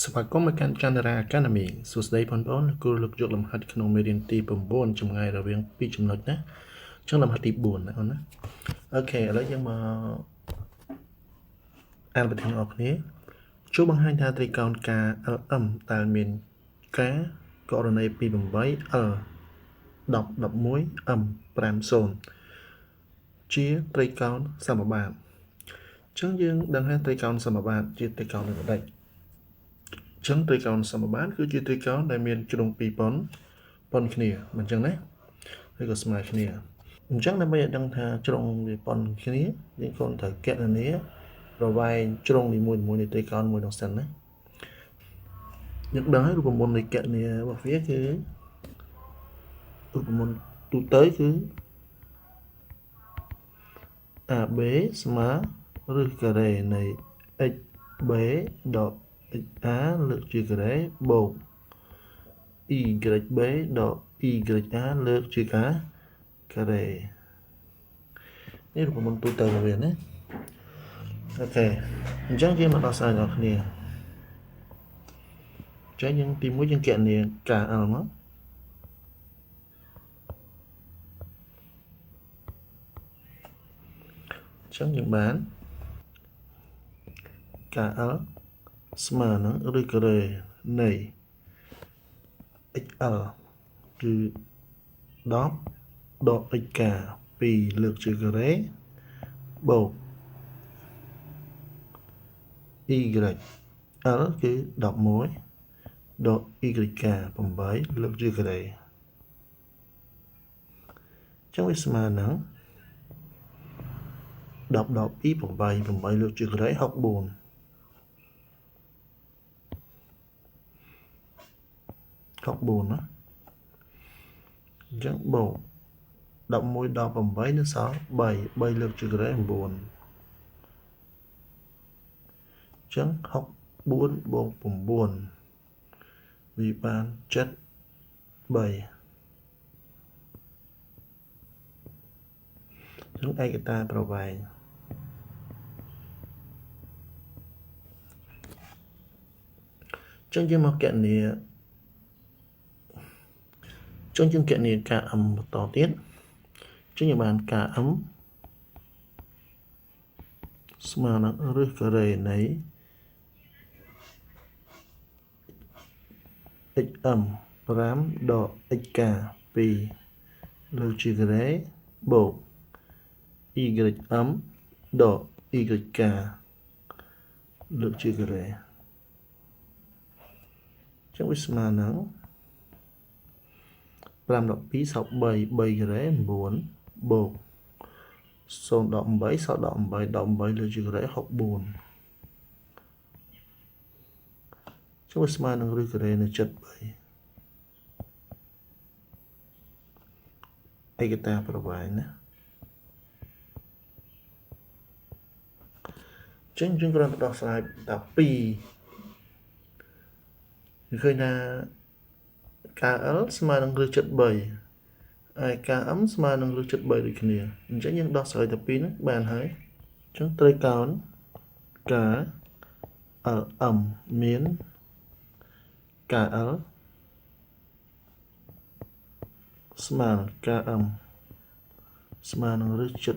สวัสดีการจันทราการมีสุดท้ายพอนปอนกูลุกยกลำหัดขนมเมรินตีปุ่มบนจำไงเราเรียงปีจำนวนนะช่างลำหัดตีบุญนะเอานะโอเคแล้วยังมาอ่านประเด็นออกนี้ช่วงบางให้ทาตรีกรกาตาเมียนกากรณีปีปุ่มไว้ดอกมุ้ยปรามโซนเชี่ยตรีกรสมบัติช่างยังดังให้ตรีกรสมบัติเชี่ยตรีกรในใดchẳng tùy còn sầm bán cứ chỉ tùy có đại miền trong pi pon kia mình chẳng đấy hay có smart kia mình chắc là bây giờ đang thà trong vì pon kia những con thời kẹt là nế rồi vai trong thì mùi này tùy con mùi đồng sần đấy những đó của môn này kẹt này vào phía cứ của môn tu tới cứ bé smart rồi cả đề này x bé đọc a lược trừ cái bột y b độ y a lược trừ cái đềនេះរូបមន្តទូទៅវាណាអូខេអញ្ចឹងយើងមកដល់ស្អីដល់គ្នាចឹងយើងទី1យើងកណនីការអលមកចឹងយើងបានការអលស្មើនឹងឬការ៉េនៃ XL គឺ10ដក XK 2លើកជាការ៉េបូក YL គឺ11ដក YK 8លើកជាការ៉េចឹងវាស្មើនឹង10ដក2 8លើកជាការ៉េ64ណាអញ្ចឹងបូក11ដល់8នៅសល់3លើកជាការ៉េ9អញ្ចឹង64បូក9វាបាន73អញ្ចឹងឯកតាប្រវែងអញ្ចឹងយើងមកកណនីចឹងយើងកណនីការបន្តទៀតចឹងយើងបានការស្មើនឹងឬការ៉េនៃ xm 5ដក xk 2លើកជាការ៉េបូក ym ដក yk លើកជាការ៉េចឹងវាស្មើនឹង5ដក2សល់3ការ៉េ9បូក0ដក8សល់18ដក8លើកជាការ៉េ64ចុះស្មើនឹងឬការ៉េនៅ73ឯកតាប្រវែងណាចឹងយើងគ្រាន់តែដោះស្រាយតែ2ឃើញថា KL ស្មើនឹងឬ73ហើយ KM ស្មើនឹងឬ73ដូចគ្នាអញ្ចឹងយើងដោះស្រាយតែ2ហ្នឹងបានហើយអញ្ចឹងត្រីកោណ KLM មាន KL ស្មើនឹង KM ស្មើនឹងឬ73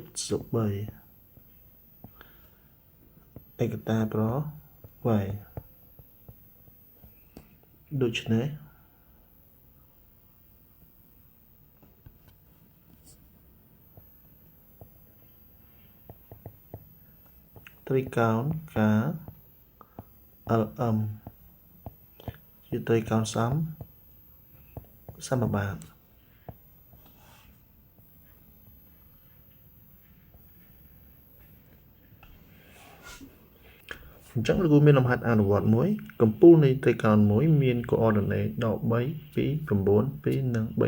ឯកតាប្រវែងដូច្នេះត្រីកោណ KLM ជាត្រីកោណសមបាតអញ្ចឹងលោកគ្រូមានលំហាត់អនុវត្តមួយកម្ពស់នៃត្រីកោណមួយមានកូអ៊ីឌីណេតដក3 2 9 2និង3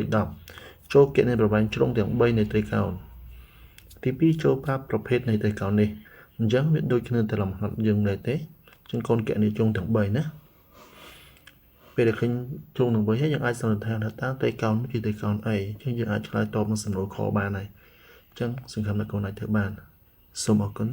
10ចូលគណនាប្រវែងជ្រុងទាំង3នៃត្រីកោណទី2ចូលប្រាប់ប្រភេទនៃត្រីកោណនេះអញ្ចឹងវាដូចគ្នាតែលំហាត់យើងដែរទេចឹងកូនគណនាជ្រុងទាំង3ណាពេលដែលឃើញជ្រុងទាំង3ហើយយើងអាចសន្និដ្ឋានថាតើត្រីកោណគឺត្រីកោណអីចឹងយើងអាចឆ្លើយតបនឹងសំណួរខបានហើយអញ្ចឹងសង្ឃឹមថាកូនអាចធ្វើបានសូមអរគុណ